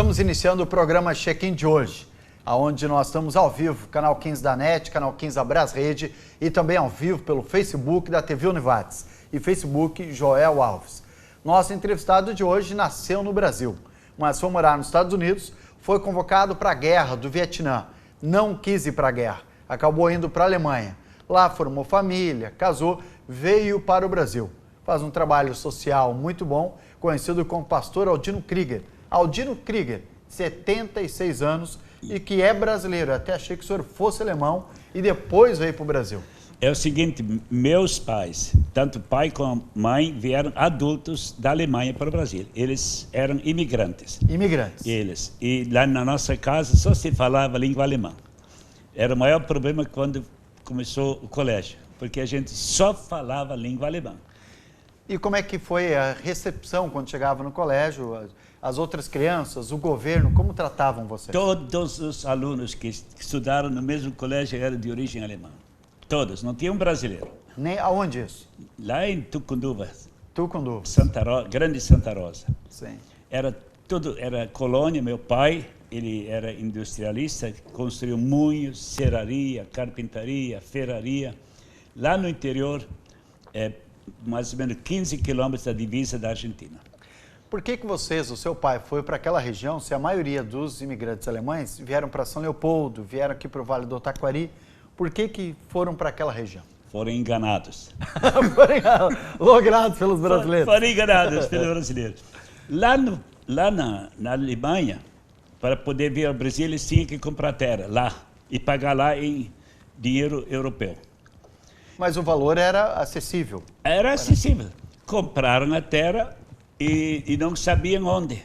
Estamos iniciando o programa Check-in de hoje, onde nós estamos ao vivo, canal 15 da NET, canal 15 da Brasrede e também ao vivo pelo Facebook da TV Univates e Facebook Joel Alves. Nosso entrevistado de hoje nasceu no Brasil, mas foi morar nos Estados Unidos, foi convocado para a guerra do Vietnã, não quis ir para a guerra, acabou indo para a Alemanha. Lá formou família, casou, veio para o Brasil. Faz um trabalho social muito bom, conhecido como pastor Aldino Krieger. Aldino Krieger, 76 anos e que é brasileiro. Até achei que o senhor fosse alemão e depois veio para o Brasil. É o seguinte, meus pais, tanto pai como mãe, vieram adultos da Alemanha para o Brasil. Eles eram imigrantes. Imigrantes. Eles. E lá na nossa casa só se falava língua alemã. Era o maior problema quando começou o colégio, porque a gente só falava língua alemã. E como é que foi a recepção quando chegava no colégio? As outras crianças, o governo, como tratavam vocês? Todos os alunos que estudaram no mesmo colégio eram de origem alemã. Todos, não tinha um brasileiro. Nem aonde isso? Lá em Tucunduva. Tucunduva. Grande Santa Rosa. Sim. Era colônia. Meu pai, ele era industrialista, construiu moinhos, serraria, carpintaria, ferraria. Lá no interior, mais ou menos 15 quilômetros da divisa da Argentina. Por que vocês, o seu pai, foi para aquela região, se a maioria dos imigrantes alemães vieram para São Leopoldo, vieram aqui para o Vale do Taquari, por que foram para aquela região? Foram enganados. Foram logrados pelos brasileiros. Foram enganados pelos brasileiros. Lá na Alemanha, para poder vir ao Brasil, eles tinham que comprar terra lá e pagar lá em dinheiro europeu. Mas o valor era acessível? Era acessível. Compraram a terra e não sabiam onde.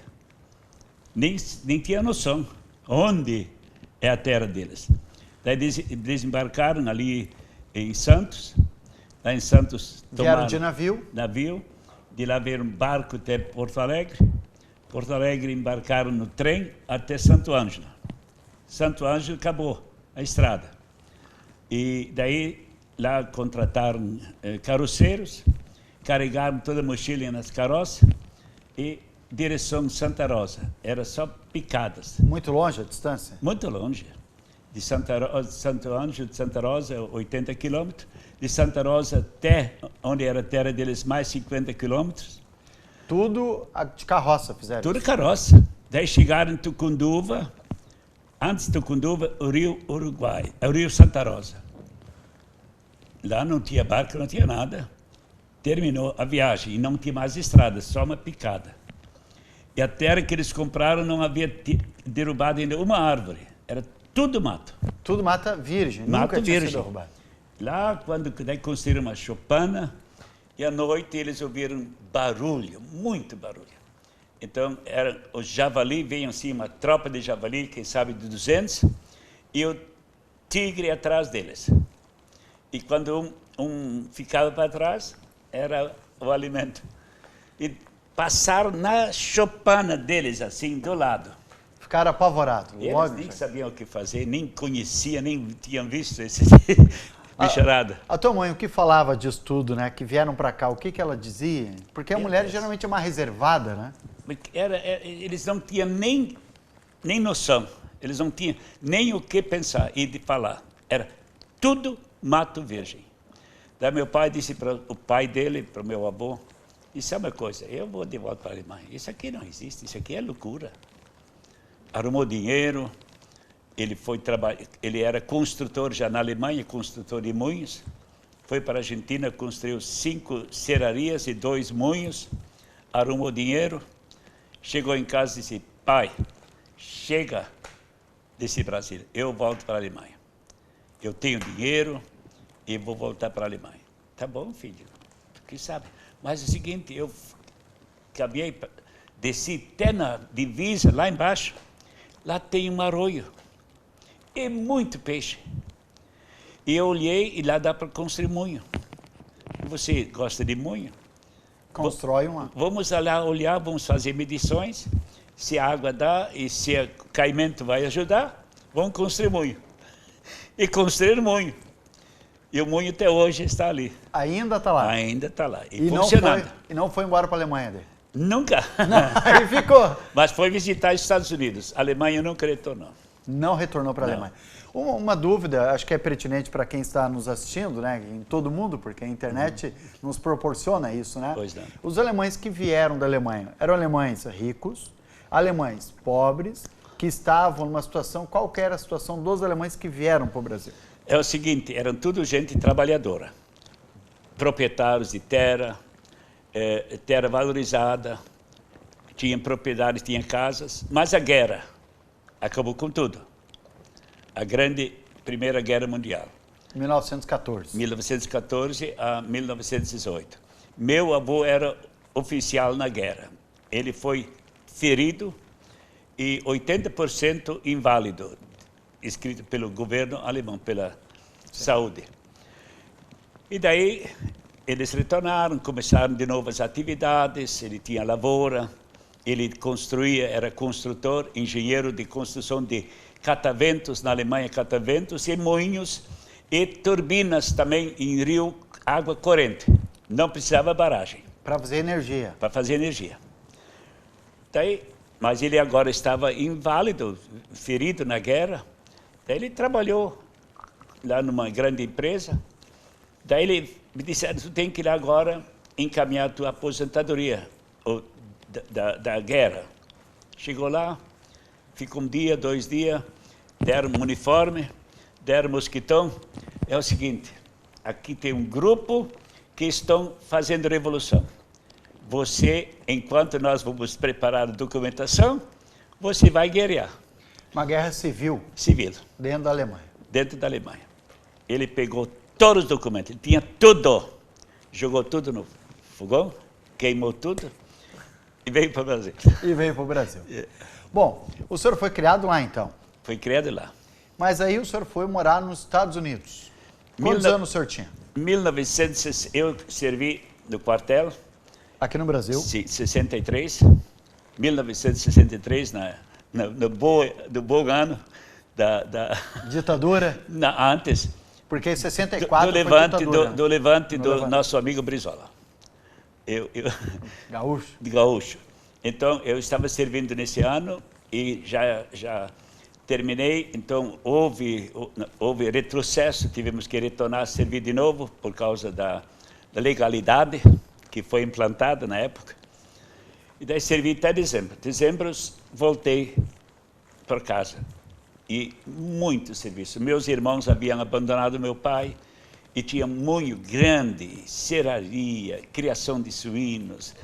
Nem tinham noção onde é a terra deles. Daí desembarcaram ali em Santos. Lá em Santos vieram de navio? De lá vieram um barco até Porto Alegre. Porto Alegre embarcaram no trem até Santo Ângelo. Santo Ângelo acabou a estrada. E daí lá contrataram carroceiros, carregaram toda a mochila nas carroças e direção Santa Rosa. Era só picadas. Muito longe a distância? Muito longe. De Santo Ângelo, de Santa Rosa, 80 quilômetros. De Santa Rosa até onde era a terra deles, mais 50 quilômetros. Tudo de carroça fizeram? Tudo carroça. Daí chegaram em Tucunduva. Antes de Tucunduva, o rio Uruguai, o rio Santa Rosa. Lá não tinha barco, não tinha nada. Terminou a viagem e não tinha mais estrada, só uma picada. E a terra que eles compraram não havia derrubado ainda uma árvore. Era tudo mato. Tudo mata virgem, mato nunca tinha virgem. sido derrubado. Lá, quando daí construíram uma choupana, e à noite eles ouviram barulho, muito barulho. Então, os javali, veio assim uma tropa de javali, quem sabe de 200, e o tigre atrás deles. E quando um ficava para trás, era o alimento. E passaram na choupana deles, assim, do lado. Ficaram apavorados. Eles nem sabiam o que fazer, nem conheciam, nem tinham visto esse bicharada. A tua mãe, o que falava disso tudo, né? Que vieram para cá, o que ela dizia? Porque a mulher geralmente é mais reservada, né? Eles não tinham nem noção, eles não tinham nem o que pensar e de falar. Era tudo mato virgem. Daí meu pai disse para o pai dele, para o meu avô, disse, sabe uma coisa, eu vou de volta para a Alemanha. Isso aqui não existe, isso aqui é loucura. Arrumou dinheiro, ele era construtor já na Alemanha, construtor de moinhos. Foi para a Argentina, construiu 5 serrarias e 2 moinhos, arrumou dinheiro, chegou em casa e disse, pai, chega desse Brasil, eu volto para a Alemanha. Eu tenho dinheiro e vou voltar para a Alemanha. Tá bom, filho, quem sabe? Mas é o seguinte, eu desci até na divisa, lá embaixo, lá tem um arroio e muito peixe. E eu olhei e lá dá para construir moinho. Você gosta de moinho? Constrói uma. Vamos lá olhar, vamos fazer medições. Se a água dá e se o caimento vai ajudar, vamos construir moinho. E construir moinho. E o moinho até hoje está ali. Ainda está lá? Ainda está lá. E funcionando. Não foi embora para a Alemanha dele? Nunca. Aí ficou. Mas foi visitar os Estados Unidos. A Alemanha nunca retornou. Não retornou para a Alemanha. Uma dúvida, acho que é pertinente para quem está nos assistindo, né, em todo mundo, porque a internet nos proporciona isso, né? Pois não. Os alemães que vieram da Alemanha eram alemães ricos, alemães pobres, que estavam numa situação, qual que era a situação dos alemães que vieram para o Brasil? É o seguinte, eram tudo gente trabalhadora, proprietários de terra, terra valorizada, tinham propriedades, tinham casas, mas a guerra acabou com tudo. A grande Primeira Guerra Mundial. 1914. 1914 a 1918. Meu avô era oficial na guerra. Ele foi ferido e 80% inválido, escrito pelo governo alemão, pela saúde. E daí eles retornaram, começaram de novo as atividades, ele tinha lavoura, ele construía, era construtor, engenheiro de construção de cataventos, na Alemanha cataventos, e moinhos e turbinas também em rio, água corrente. Não precisava barragem. Para fazer energia. Para fazer energia. Daí, mas ele agora estava inválido, ferido na guerra. Daí ele trabalhou lá numa grande empresa. Daí ele me disse, tu tem que ir agora encaminhar a tua aposentadoria da guerra. Chegou lá, ficou um dia, 2 dias, deram um uniforme, deram um mosquitão. É o seguinte, aqui tem um grupo que estão fazendo revolução. Você, enquanto nós vamos preparar a documentação, você vai guerrear. Uma guerra civil. Civil. Dentro da Alemanha. Dentro da Alemanha. Ele pegou todos os documentos, ele tinha tudo. Jogou tudo no fogão, queimou tudo e veio para o Brasil. E veio para o Brasil. Bom, o senhor foi criado lá então? Foi criado lá. Mas aí o senhor foi morar nos Estados Unidos. Quantos anos o senhor tinha? 1960, eu servi no quartel. Aqui no Brasil? 63. 1963, no bom ano da ditadura? Antes. Porque em 64 do levante do nosso amigo Brizola. Gaúcho. De Gaúcho. Então, eu estava servindo nesse ano e já terminei. Então, houve retrocesso, tivemos que retornar a servir de novo por causa da legalidade que foi implantada na época. E daí servi até dezembro. Dezembro, voltei para casa. E muito serviço. Meus irmãos haviam abandonado meu pai e tinha moinho grande, serraria, criação de suínos,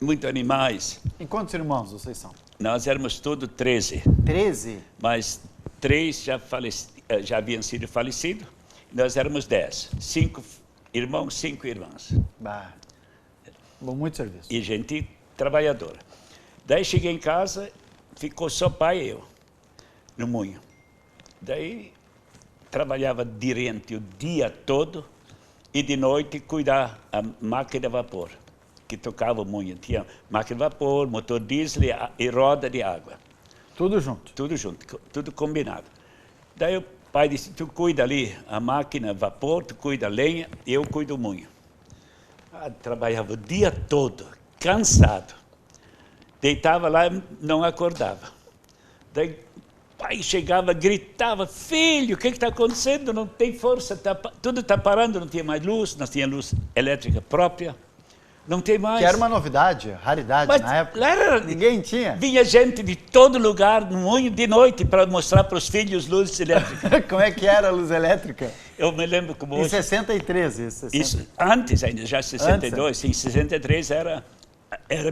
muitos animais. E quantos irmãos vocês são? Nós éramos todos 13. 13? Mas 3 já haviam sido falecidos. Nós éramos 10. 5 irmãos, 5 irmãs. Bah. Bom, muito serviço. E gente trabalhadora. Daí cheguei em casa, ficou só pai e eu, no moinho. Daí trabalhava direto o dia todo e de noite cuidar a máquina de vapor, que tocava o moinho. Tinha máquina de vapor, motor diesel e roda de água. Tudo junto? Tudo junto, tudo combinado. Daí o pai disse, tu cuida ali a máquina de vapor, tu cuida a lenha e eu cuido o moinho. Trabalhava o dia todo, cansado. Deitava lá e não acordava. Daí o pai chegava, gritava, filho, o que está acontecendo? Não tem força, tudo está parando, não tinha mais luz, não tinha luz elétrica própria, não tem mais. Que era uma novidade, raridade. Mas na época. Ninguém tinha. Vinha gente de todo lugar, no moinho de noite, para mostrar para os filhos luzes elétricas. Como é que era a luz elétrica? Eu me lembro como hoje. Em 63, isso. Isso, antes ainda, já 62, sim, 63 era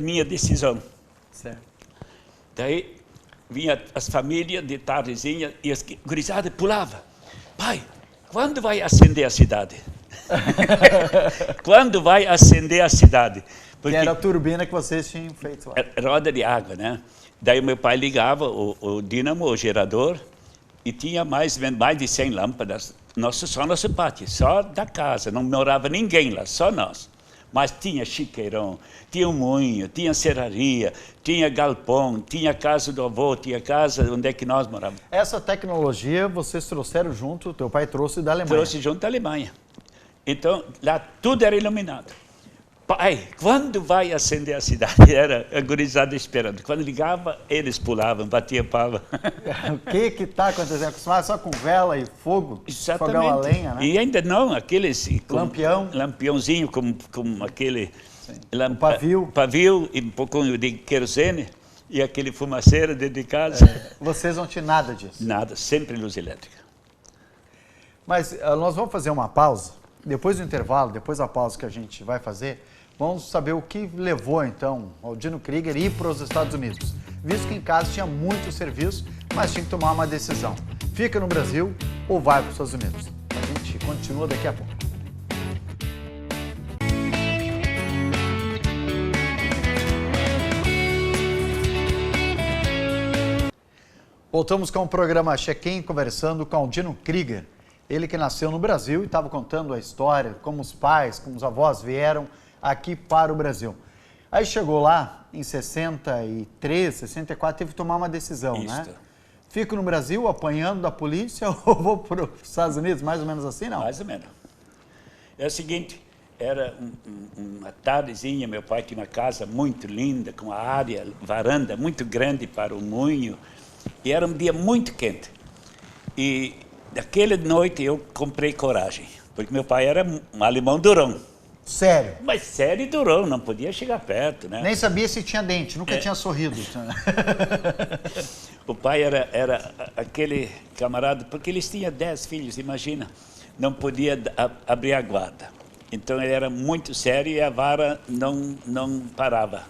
minha decisão. Certo. Daí vinha as famílias de tardezinha e as gurizadas pulavam. Pai, quando vai acender a cidade? Quando vai acender a cidade? Porque era a turbina que vocês tinham feito lá. Roda de água, né? Daí meu pai ligava o dínamo, o gerador, e tinha mais de 100 lâmpadas. Só nosso pátio, só da casa. Não morava ninguém lá, só nós. Mas tinha chiqueirão, tinha um moinho, tinha serraria, tinha galpão, tinha casa do avô, tinha casa onde é que nós morávamos. Essa tecnologia vocês trouxeram junto, teu pai trouxe da Alemanha. Trouxe junto da Alemanha. Então, lá tudo era iluminado. pai, quando vai acender a cidade? Era a gurizada esperando. Quando ligava, eles pulavam, batiam palma. O que está acontecendo? Acostumado só com vela e fogo, Exatamente. fogão a lenha, né? E ainda não, aqueles... Lampião. Lampiãozinho com aquele... Pavio. Pavio e um pouquinho de querosene e aquele fumaceiro dentro de casa. Vocês não tinham nada disso? Nada, sempre luz elétrica. Mas nós vamos fazer uma pausa. Depois do intervalo, depois da pausa que a gente vai fazer, vamos saber o que levou, então, o Dino Krieger a ir para os Estados Unidos. Visto que em casa tinha muito serviço, mas tinha que tomar uma decisão. Fica no Brasil ou vai para os Estados Unidos? A gente continua daqui a pouco. Voltamos com o programa Check-in, conversando com o Dino Krieger. Ele que nasceu no Brasil e estava contando a história, como os pais, como os avós vieram aqui para o Brasil. Aí chegou lá, em 63, 64, teve que tomar uma decisão, Isto. né? Fico no Brasil apanhando da polícia ou vou para os Estados Unidos? Mais ou menos assim, não? Mais ou menos. É o seguinte, era uma tardezinha, meu pai tinha uma casa muito linda, com uma área, varanda muito grande para o moinho, e era um dia muito quente. E naquela noite eu comprei coragem, porque meu pai era um alemão durão. Sério? Mas sério e durão, não podia chegar perto, né? Nem sabia se tinha dente, nunca tinha sorrido. O pai era aquele camarada, porque eles tinham 10 filhos, imagina, não podia abrir a guarda. Então ele era muito sério e a vara não parava.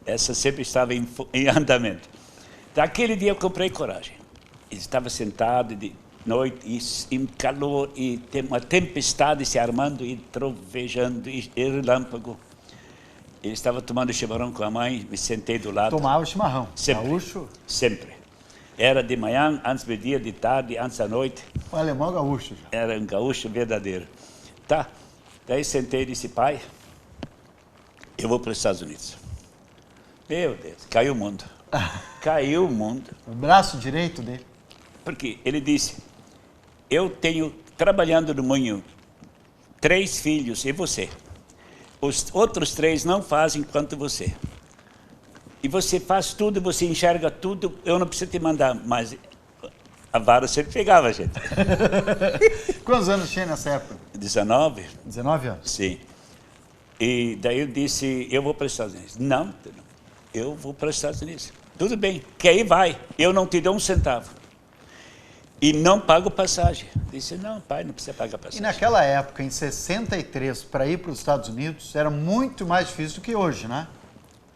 Essa sempre estava em andamento. Daquele dia eu comprei coragem. Ele estava sentado de noite, e um calor, e uma tempestade se armando, e trovejando, e relâmpago. Ele estava tomando chimarrão com a mãe, me sentei do lado. Tomava chimarrão. Sempre. Gaúcho? Sempre. Era de manhã, antes do dia, de tarde, antes da noite. Um alemão gaúcho. Era um gaúcho verdadeiro. Tá. Daí sentei e disse, pai, eu vou para os Estados Unidos. Meu Deus, caiu o mundo. Caiu o mundo. O braço direito dele. Porque ele disse, eu tenho, trabalhando no moinho, 3 filhos e você. Os outros 3 não fazem quanto você. E você faz tudo, você enxerga tudo, eu não preciso te mandar, mas a vara sempre pegava a gente. Quantos anos tinha nessa época? 19. 19 anos? Sim. E daí eu disse, eu vou para os Estados Unidos. Não, eu vou para os Estados Unidos. Tudo bem, quer ir, vai. Eu não te dou 1 centavo. E não pago passagem. Disse, não, pai, não precisa pagar passagem. E naquela época, em 63, para ir para os Estados Unidos, era muito mais difícil do que hoje, né?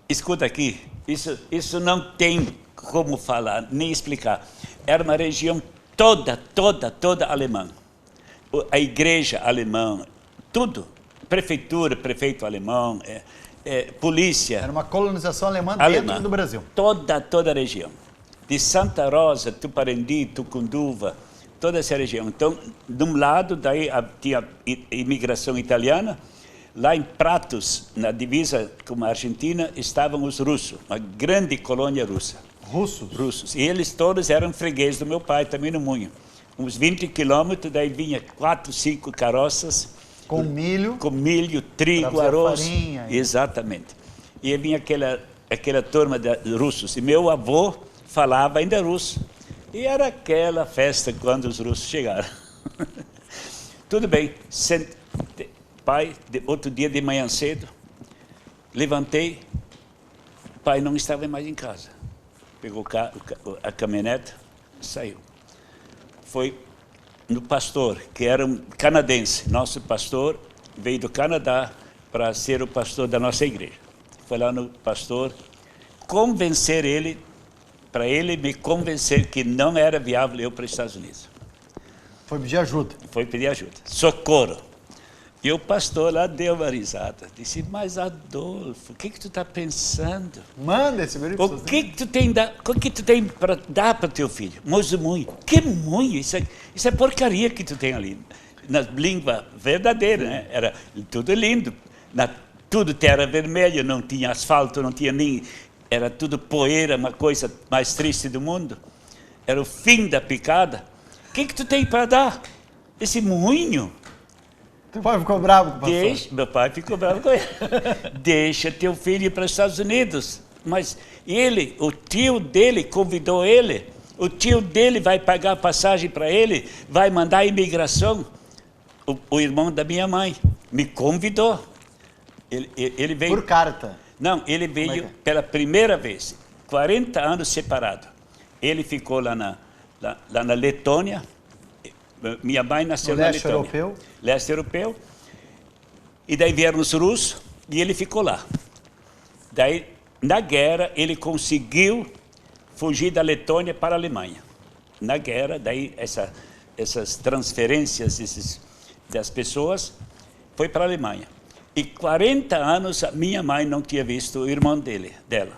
Escuta aqui, isso não tem como falar, nem explicar. Era uma região toda alemã. A igreja alemã, tudo. Prefeitura, prefeito alemão, polícia. Era uma colonização alemã dentro do Brasil. Toda a região. De Santa Rosa, Tuparendi, Tucunduva, toda essa região. Então, de um lado, daí tinha imigração italiana. Lá em Pratos, na divisa com a Argentina, estavam os russos, uma grande colônia russa. Russos? Russos. E eles todos eram fregueses do meu pai, também no Moinho. Uns 20 quilômetros, daí vinha 4, 5 carroças. Com milho. Com milho, trigo, arroz. Farinha. Exatamente. E vinha aquela turma de russos. E meu avô falava ainda russo. E era aquela festa quando os russos chegaram. Tudo bem. Pai, outro dia de manhã cedo, levantei, o pai não estava mais em casa. Pegou a caminhonete, saiu. Foi no pastor, que era um canadense. Nosso pastor veio do Canadá para ser o pastor da nossa igreja. Foi lá no pastor, convencer ele, para ele me convencer que não era viável eu para os Estados Unidos. Foi pedir ajuda. Foi pedir ajuda. Socorro. E o pastor lá deu uma risada. Disse, mas Adolfo, o que tu está pensando? Manda esse meu O que tu tem para dar para teu filho? Mozumunho. Que munho? Isso é porcaria que tu tem ali. Na língua verdadeira, né? Era tudo lindo. Tudo terra vermelha, não tinha asfalto, não tinha nem... Era tudo poeira, uma coisa mais triste do mundo. Era o fim da picada. O que tu tem para dar? Esse moinho? Teu pai ficou bravo com o pastor? Meu pai ficou bravo com ele. Deixa teu filho ir para os Estados Unidos. Mas ele, o tio dele convidou ele. O tio dele vai pagar a passagem para ele, vai mandar a imigração. O irmão da minha mãe me convidou. Ele veio... Por carta? Não, ele veio pela primeira vez, 40 anos separado. Ele ficou lá na Letônia. Minha mãe nasceu na Letônia. Leste europeu? Leste europeu. E daí vieram os russos e ele ficou lá. Daí, na guerra, ele conseguiu fugir da Letônia para a Alemanha. Na guerra, daí essas transferências das pessoas foi para a Alemanha. E 40 anos a minha mãe não tinha visto o irmão dela.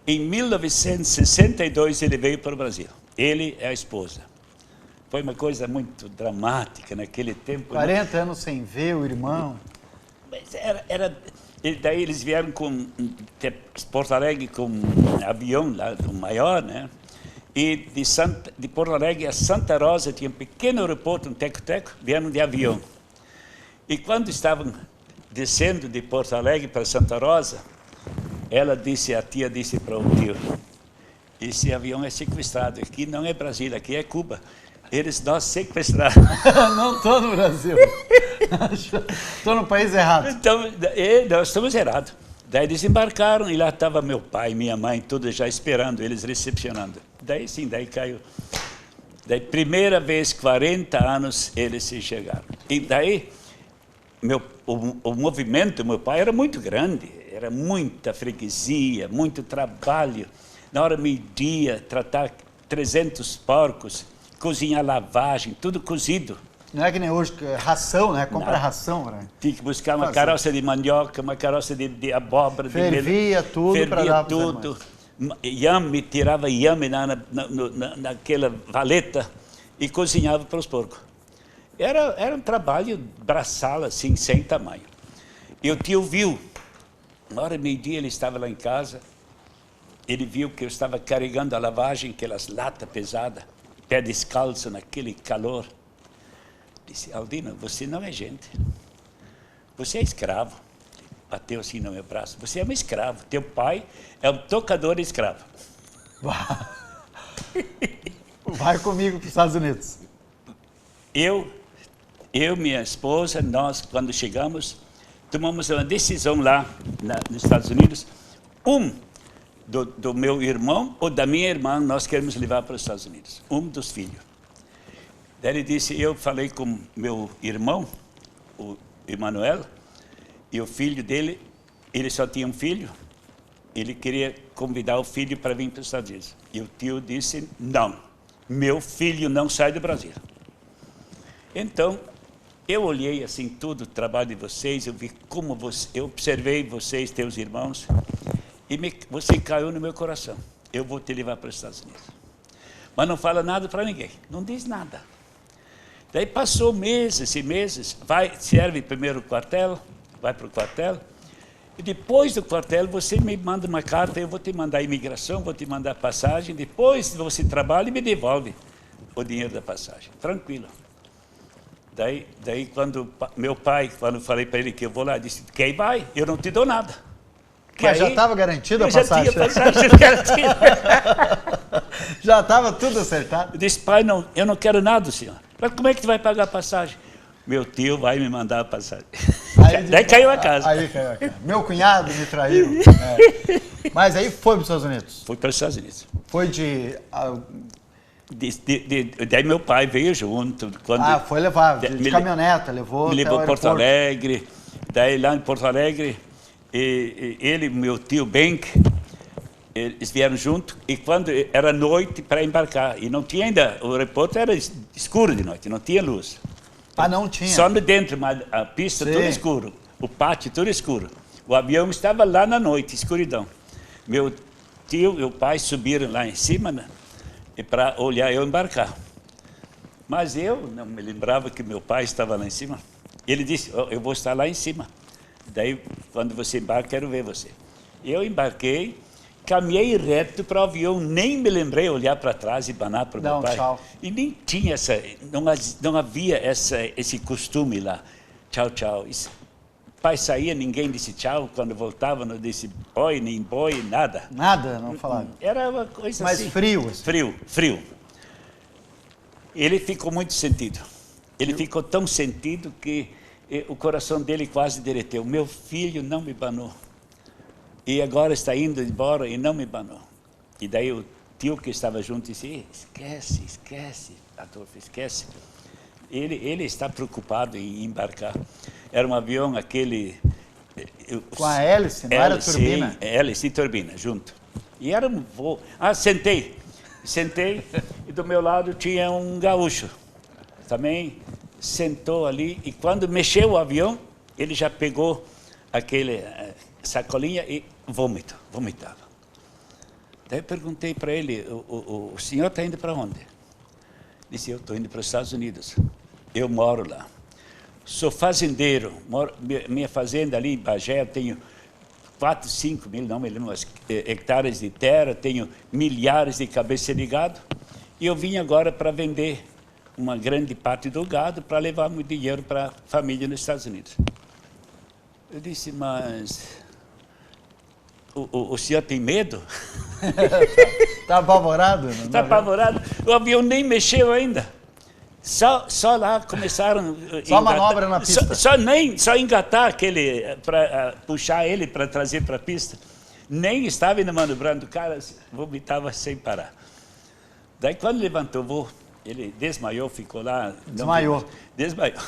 Em 1962 ele veio para o Brasil. Ele e a esposa. Foi uma coisa muito dramática naquele tempo. 40 anos sem ver o irmão. Mas daí eles vieram com Porto Alegre com um avião lá, o maior, né? E de Porto Alegre a Santa Rosa tinha um pequeno aeroporto, um teco-teco, vieram de avião. E quando estavam descendo de Porto Alegre para Santa Rosa, a tia disse para o tio, esse avião é sequestrado, aqui não é Brasília, aqui é Cuba. Eles nós sequestraram. Não estou no Brasil. Estou no país errado. Então, nós estamos errados. Daí eles embarcaram e lá estava meu pai, minha mãe, todos já esperando, eles recepcionando. Daí sim, daí caiu. Daí, primeira vez, 40 anos, eles se chegaram. E daí, o movimento do meu pai era muito grande, era muita freguesia, muito trabalho. Na hora meio-dia, tratar 300 porcos, cozinhar lavagem, tudo cozido. Não é que nem hoje, ração, né? Compra ração, né? Tinha que buscar uma caroça de mandioca, uma caroça de abóbora. Fervia tudo para dar para os tudo. Inhame, tirava inhame naquela valeta e cozinhava para os porcos. Era um trabalho braçal, assim, sem tamanho. E o tio viu, na hora meio-dia ele estava lá em casa, ele viu que eu estava carregando a lavagem, aquelas latas pesadas, pé descalço naquele calor. Disse, Aldino, você não é gente. Você é escravo. Bateu assim no meu braço. Você é um escravo. Teu pai é um tocador escravo. Vai comigo para os Estados Unidos. Eu, minha esposa, nós, quando chegamos, tomamos uma decisão lá nos Estados Unidos. Do meu irmão ou da minha irmã, nós queremos levar para os Estados Unidos. Dos filhos. Daí ele disse, eu falei com meu irmão, o Emanuel, e o filho dele, ele só tinha um filho, ele queria convidar o filho para vir para os Estados Unidos. E o tio disse, não, meu filho não sai do Brasil. Então, eu olhei assim tudo o trabalho de vocês, eu vi como eu observei vocês, teus irmãos, e você caiu no meu coração. Eu vou te levar para os Estados Unidos. Mas não fala nada para ninguém, não diz nada. Daí passou meses e meses, serve primeiro o quartel, vai para o quartel, e depois do quartel você me manda uma carta, eu vou te mandar a imigração, vou te mandar a passagem, depois você trabalha e me devolve o dinheiro da passagem, tranquilo. Daí quando meu pai, quando eu falei para ele que eu vou lá, disse, quem vai? Eu não te dou nada. Mas já estava garantida a passagem? Eu já tinha passagem garantida. Já estava tudo acertado? Eu disse, pai, não, eu não quero nada, senhor. Mas como é que tu vai pagar a passagem? Meu tio vai me mandar a passagem. Daí caiu a casa. Aí caiu a casa. Meu cunhado me traiu. Mas aí foi para os Estados Unidos? Fui para os Estados Unidos. Foi de... Daí meu pai veio junto. Foi levar, de caminhoneta, levou. Me levou a Porto Alegre. Daí lá em Porto Alegre, ele e meu tio Benck, eles vieram junto, e quando era noite para embarcar, e não tinha ainda, o aeroporto era escuro de noite, não tinha luz. Não tinha? Só no dentro, mas a pista tudo escuro, o pátio tudo escuro. O avião estava lá na noite, escuridão. Meu tio e o pai subiram lá em cima, né, para olhar eu embarcar. Mas eu não me lembrava que meu pai estava lá em cima. Ele disse, eu vou estar lá em cima. Daí, quando você embarca, quero ver você. Eu embarquei, caminhei reto para o avião, nem me lembrei olhar para trás e banar para o meu pai. Tchau. E nem tinha não havia esse costume lá. tchau, tchau. Pai saía, ninguém disse tchau. Quando voltava, não disse oi, nem boi, nada. Nada, não falava. Era uma coisa mais assim. Frio. Assim. Frio. Ele ficou muito sentido. Ele ficou tão sentido que o coração dele quase derreteu. Meu filho não me banou. E agora está indo embora e não me banou. E daí o tio que estava junto disse, esquece, Adolfo, esquece. Ele está preocupado em embarcar. Era um avião aquele... Com a hélice, não era turbina? Hélice e turbina, junto. E era um voo... Sentei e do meu lado tinha um gaúcho. Também sentou ali e quando mexeu o avião, ele já pegou aquele sacolinha e vomitava. Daí eu perguntei para ele, o senhor está indo para onde? Disse, eu estou indo para os Estados Unidos. Eu moro lá. Sou fazendeiro. Minha fazenda ali em Bagé, eu tenho 4, 5 mil, não me lembro, hectares de terra, tenho milhares de cabeças de gado. E eu vim agora para vender uma grande parte do gado para levar meu dinheiro para a família nos Estados Unidos. Eu disse, mas o senhor tem medo? Está apavorado? Está apavorado. O avião nem mexeu ainda. Só lá começaram... Só manobra na pista. Só engatar aquele, para puxar ele para trazer para a pista. Nem estava ainda manobrando. O cara vomitava sem parar. Daí quando levantou o voo, ele desmaiou, ficou lá... Desmaiou. Desmaiou.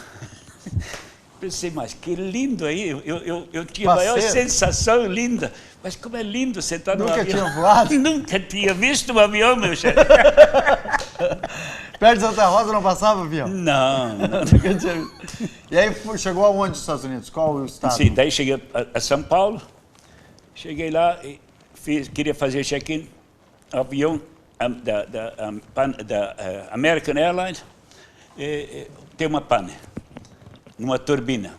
Pensei, mas que lindo aí. Eu tinha a maior sensação linda. Mas como é lindo sentar no avião. Nunca tinha voado? Nunca tinha visto um avião, meu chefe. Perto de Santa Rosa não passava avião? Não. E aí chegou aonde nos Estados Unidos? Qual o estado? Sim, daí cheguei a São Paulo. Cheguei lá e queria fazer check-in. Avião da American Airlines tem uma pane numa turbina.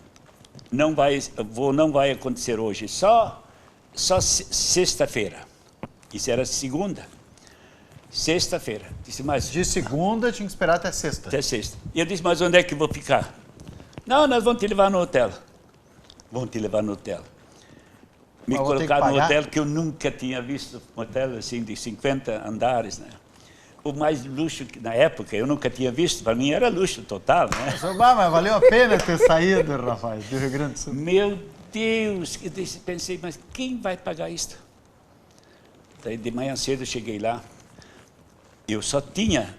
O voo não vai acontecer hoje, só sexta-feira. Isso era segunda. Sexta-feira. Disse, mas... De segunda tinha que esperar até sexta. Até sexta. E eu disse, mas onde é que eu vou ficar? Não, nós vamos te levar no hotel. Vamos te levar no hotel. Me colocaram no hotel que eu nunca tinha visto, um hotel assim de 50 andares, né? O mais luxo que na época eu nunca tinha visto, para mim era luxo total, né? Mas valeu a pena ter saído, Rafael, do Rio Grande do Sul. Meu Deus! Eu pensei, mas quem vai pagar isto? Daí de manhã cedo eu cheguei lá, eu só tinha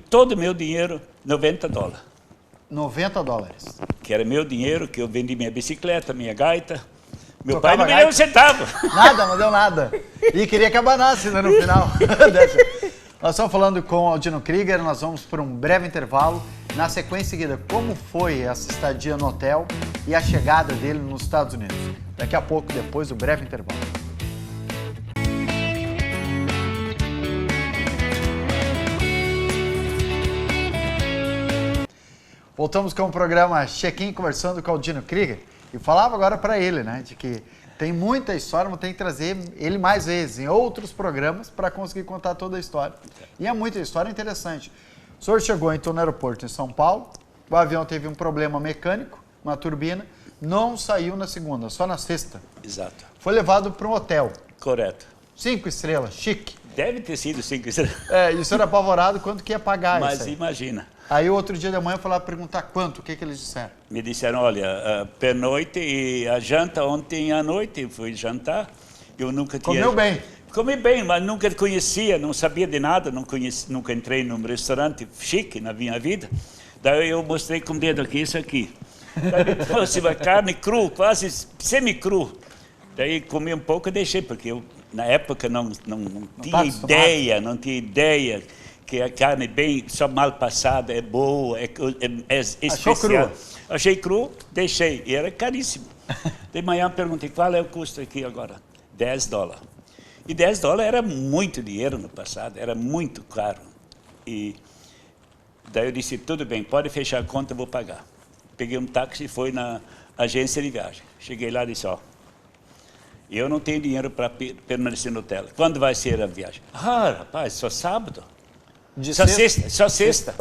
todo o meu dinheiro, $90. $90? Que era meu dinheiro, que eu vendi minha bicicleta, minha gaita. Meu pai não me deu um centavo. Nada, não deu nada. E queria que abanasse, né, no final. Nós estamos falando com o Aldino Krieger, nós vamos por um breve intervalo. Na sequência seguida, como foi essa estadia no hotel e a chegada dele nos Estados Unidos. Daqui a pouco, depois do breve intervalo. Voltamos com o programa Check-in, conversando com o Aldino Krieger. E falava agora para ele, né, de que tem muita história, mas tem que trazer ele mais vezes, em outros programas, para conseguir contar toda a história. E é muita história interessante. O senhor chegou então no aeroporto em São Paulo, o avião teve um problema mecânico, uma turbina, não saiu na segunda, só na sexta. Exato. Foi levado para um hotel. Correto. 5 estrelas, chique. Deve ter sido 5 estrelas. E o senhor apavorado, quanto que ia pagar isso? Mas imagina. Aí outro dia da manhã eu fui lá perguntar quanto, o que eles disseram? Me disseram, olha, pernoite e a janta ontem à noite, fui jantar, eu nunca tinha... Comeu bem? Comi bem, mas nunca conhecia, não sabia de nada, nunca entrei num restaurante chique na minha vida. Daí eu mostrei com o dedo aqui, isso aqui. Daí trouxe uma carne cru, quase semi-cru. Daí comi um pouco e deixei, porque eu, na época, não tinha ideia que a carne bem, só mal passada, é boa, é especial. Cru? Achei cru, deixei, e era caríssimo. De manhã perguntei, qual é o custo aqui agora? $10. E $10 era muito dinheiro no passado, era muito caro. E daí eu disse, tudo bem, pode fechar a conta, eu vou pagar. Peguei um táxi e fui na agência de viagem. Cheguei lá e disse, ó, eu não tenho dinheiro para permanecer no hotel. Quando vai ser a viagem? Ah, rapaz, só sábado. Só sexta.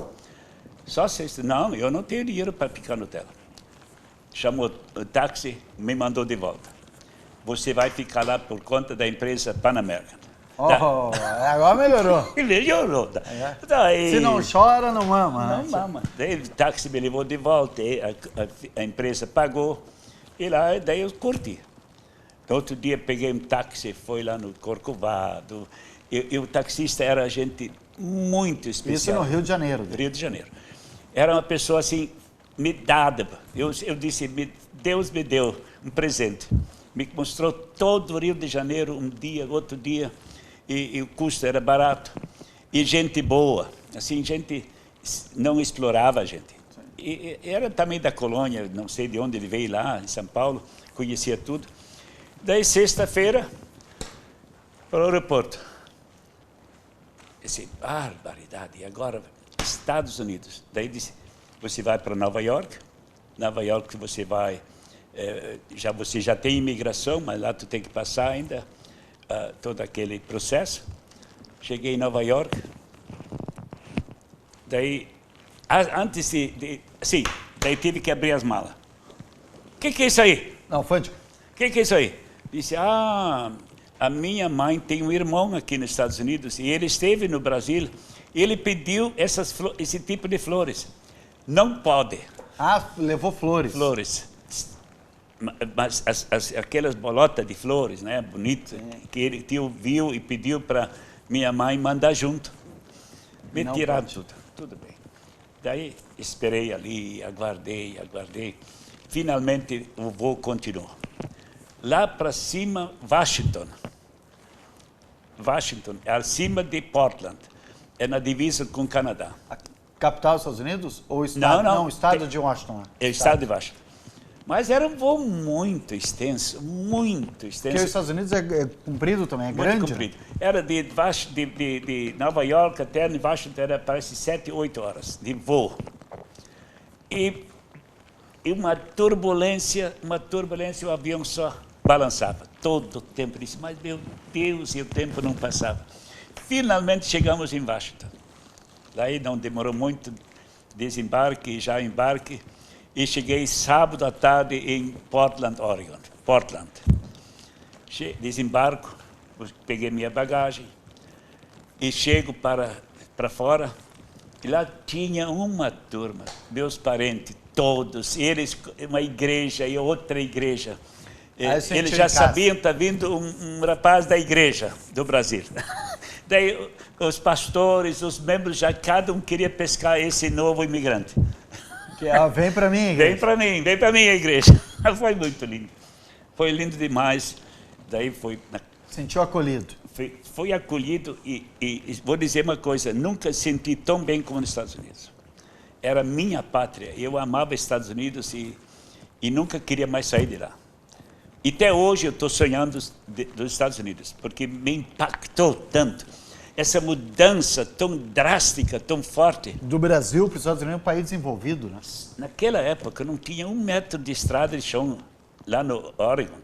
Só sexta. Não, eu não tenho dinheiro para ficar no hotel. Chamou o táxi, me mandou de volta. Você vai ficar lá por conta da empresa Pan American. Oh, agora melhorou. Melhorou. Daí, se não chora, não mama. Não mama. Daí o táxi me levou de volta, a empresa pagou, e lá, daí eu curti. No outro dia peguei um táxi, foi lá no Corcovado, e o taxista era gente muito especial. Isso no Rio de Janeiro. Rio de Janeiro. Era uma pessoa assim, me dada. Eu disse, Deus me deu um presente. Me mostrou todo o Rio de Janeiro, um dia, outro dia, e o custo era barato. E gente boa, assim, gente não explorava a gente. E era também da colônia, não sei de onde ele veio lá, em São Paulo, conhecia tudo. Daí, sexta-feira, para o aeroporto. Disse, barbaridade, e agora, Estados Unidos. Daí disse, você vai para Nova York você vai, você já tem imigração, mas lá tu tem que passar ainda todo aquele processo. Cheguei em Nova York, daí, antes sim, daí tive que abrir as malas. O que é isso aí? Não, Fântico. O que é isso aí? Disse, a minha mãe tem um irmão aqui nos Estados Unidos e ele esteve no Brasil e ele pediu esse tipo de flores. Não pode. Ah, levou flores. Flores. Mas aquelas bolotas de flores, né, bonitas, que ele viu e pediu para minha mãe mandar junto. Me tiraram tudo bem. Daí esperei ali, aguardei. Finalmente o voo continuou. Lá para cima, Washington, acima de Portland, é na divisa com o Canadá. A capital dos Estados Unidos? Ou o estado? Não, o estado de Washington. É o estado de Washington. Mas era um voo muito extenso, muito extenso. Porque os Estados Unidos é comprido também, é grande? Muito comprido. Era de Nova York até Washington, era parece 7, 8 horas de voo. E uma turbulência, o avião só balançava todo o tempo. Disse, mas meu Deus, e o tempo não passava. Finalmente chegamos em Washington. Daí não demorou muito, desembarque, já embarque. E cheguei sábado à tarde em Portland, Oregon. Desembarco, peguei minha bagagem e chego para fora. E lá tinha uma turma, meus parentes, todos, eles, uma igreja e outra igreja. Eles já sabiam, está vindo um rapaz da igreja do Brasil. Daí os pastores, os membros, já cada um queria pescar esse novo imigrante. Vem para mim, igreja. Vem para mim, a igreja. Foi muito lindo. Foi lindo demais. Daí sentiu acolhido. Foi acolhido e vou dizer uma coisa, nunca senti tão bem como nos Estados Unidos. Era minha pátria. Eu amava os Estados Unidos e nunca queria mais sair de lá. E até hoje eu estou sonhando dos Estados Unidos, porque me impactou tanto. Essa mudança tão drástica, tão forte. Do Brasil para os Estados Unidos, um país desenvolvido, né? Naquela época não tinha 1 metro de estrada de chão lá no Oregon.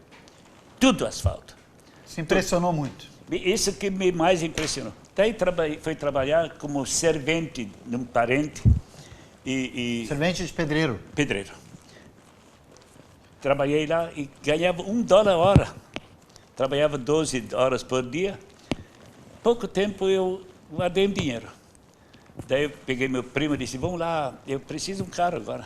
Tudo asfalto. Se impressionou muito. Isso que me mais impressionou. Daí fui trabalhar como servente de um parente. Servente de pedreiro. Pedreiro. Trabalhei lá e ganhava $1 a hora. Trabalhava 12 horas por dia. Pouco tempo eu guardei um dinheiro. Daí eu peguei meu primo e disse, vamos lá, eu preciso de um carro agora.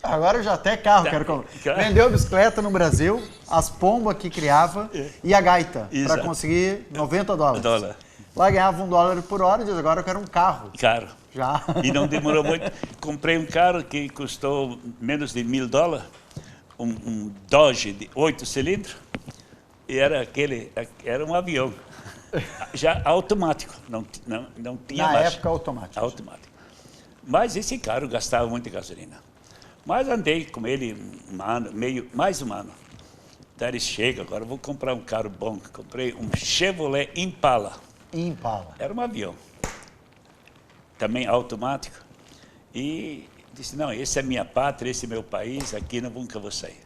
Agora eu já até carro quero comprar. Vendeu a bicicleta no Brasil, as pombas que criava e a gaita, para conseguir $90. Lá ganhava $1 por hora e diz, agora eu quero um carro. Já. E não demorou muito. Comprei um carro que custou menos de $1.000, um Dodge de 8 cilindros, e era um avião. Já automático, não tinha marcha. Na época automático. Mas esse carro gastava muita gasolina. Mas andei com ele mais um ano. Daí ele chega, agora vou comprar um carro bom. Comprei um Chevrolet Impala. Era um avião. Também automático. E disse, não, esse é minha pátria, esse é meu país, aqui nunca vou sair.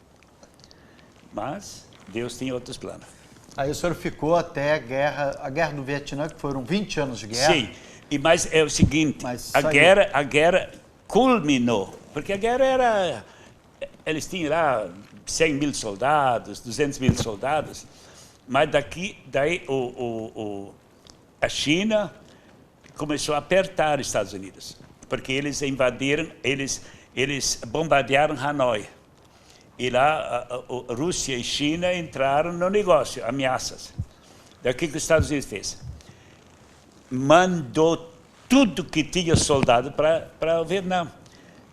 Mas Deus tem outros planos. Aí o senhor ficou até a guerra do Vietnã, que foram 20 anos de guerra. Sim, mas é o seguinte, a guerra culminou, porque a guerra era... Eles tinham lá 100 mil soldados, 200 mil soldados, mas daí a China começou a apertar os Estados Unidos, porque eles invadiram, eles bombardearam Hanoi. E lá a Rússia e China entraram no negócio, ameaças. Daí o que os Estados Unidos fez? Mandou tudo que tinha soldado para o Vietnã.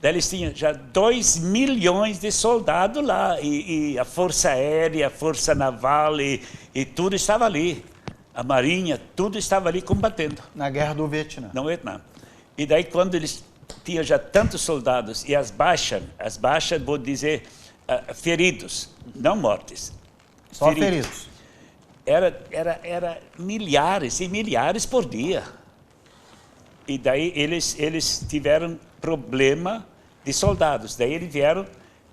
Daí eles tinham já 2 milhões de soldados lá, e a Força Aérea, a Força Naval, e tudo estava ali. A Marinha, tudo estava ali combatendo. Na Guerra do Vietnã. No Vietnã. E daí quando eles tinham já tantos soldados, e as baixas, vou dizer, feridos, não mortes. Só feridos. Era milhares e milhares por dia. E daí eles tiveram problema de soldados. Daí eles vieram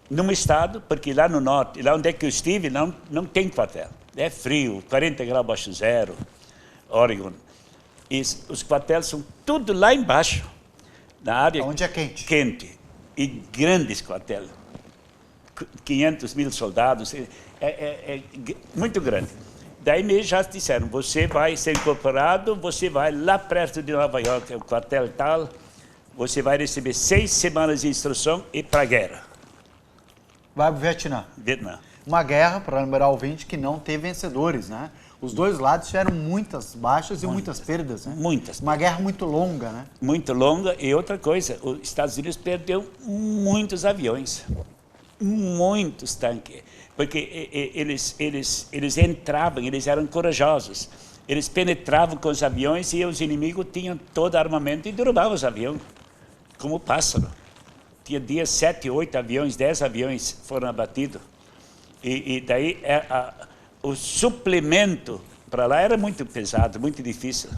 num estado, porque lá no norte, lá onde é que eu estive, não tem quartel. É frio, 40 graus abaixo zero, Oregon. E os quartéis são tudo lá embaixo, na área... Onde é quente. Quente. E grandes quartéis. 500 mil soldados, muito grande. Daí eles já disseram, você vai ser incorporado, você vai lá perto de Nova York, é o quartel tal, você vai receber 6 semanas de instrução e ir para a guerra. Vai para o Vietnã. Vietnã. Uma guerra, para lembrar o ouvinte, que não teve vencedores, né? Os dois lados tiveram muitas baixas e muitas perdas, né? Muitas. Uma guerra muito longa, né? Muito longa. E outra coisa, os Estados Unidos perdeu muitos aviões, muitos tanques, porque eles entravam, eles eram corajosos. Eles penetravam com os aviões e os inimigos tinham todo armamento e derrubavam os aviões, como pássaro. Tinha dias 7, 8 aviões, 10 aviões foram abatidos. E daí o suplemento para lá era muito pesado, muito difícil.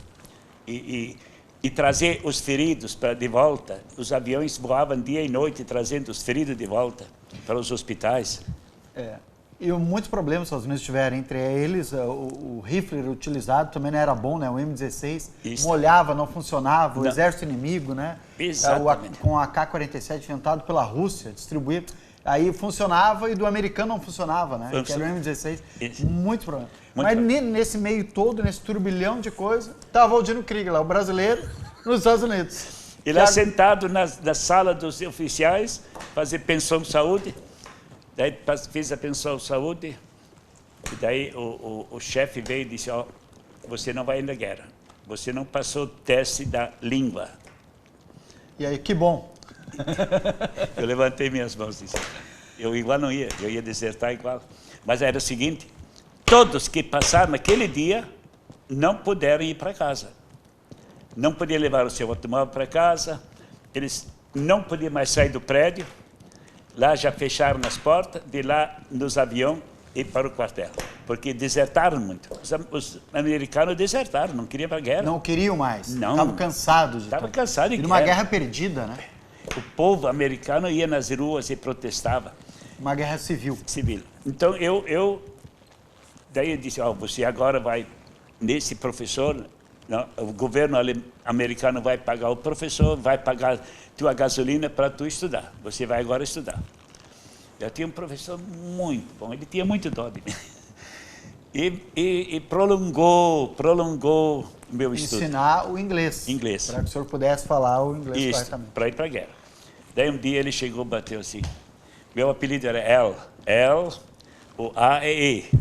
E trazer os feridos de volta, os aviões voavam dia e noite trazendo os feridos de volta para os hospitais. E muitos problemas os Estados Unidos tiveram, entre eles o rifle utilizado também não era bom, né? O M16 molhava, não funcionava, o exército inimigo, né? Exatamente. Com a AK-47 inventado pela Rússia, distribuído. Aí funcionava e do americano não funcionava, né? Que era o M16. Muito problema. Mas nesse meio todo, nesse turbilhão de coisas, estava o Aldino Krieger lá, o brasileiro, nos Estados Unidos. Ele sentado na sala dos oficiais, fazer pensão de saúde. Daí fiz a pensão de saúde. E daí o chefe veio e disse, ó, você não vai na guerra. Você não passou o teste da língua. E aí, que bom. Eu levantei minhas mãos e disse, eu igual não ia, eu ia desertar igual. Mas era o seguinte, todos que passaram naquele dia não puderam ir para casa. Não podiam levar o seu automóvel para casa, eles não podiam mais sair do prédio, lá já fecharam as portas, de lá nos aviões e para o quartel, porque desertaram muito. Os americanos desertaram, não queriam para a guerra. Não queriam mais, não. Estavam cansados. Estavam cansados de guerra. Uma guerra perdida, né? O povo americano ia nas ruas e protestava. Uma guerra civil. Civil. Então, daí eu disse, você agora vai, nesse professor, não, o governo americano vai pagar o professor, vai pagar tua gasolina para tu estudar. Você vai agora estudar. Eu tinha um professor muito bom, ele tinha muito dó de mim. E prolongou o meu estudo. Ensinar o inglês. Inglês. Para que o senhor pudesse falar o inglês corretamente. Para ir para a guerra. Daí um dia ele chegou e bateu assim. Meu apelido era o A e E.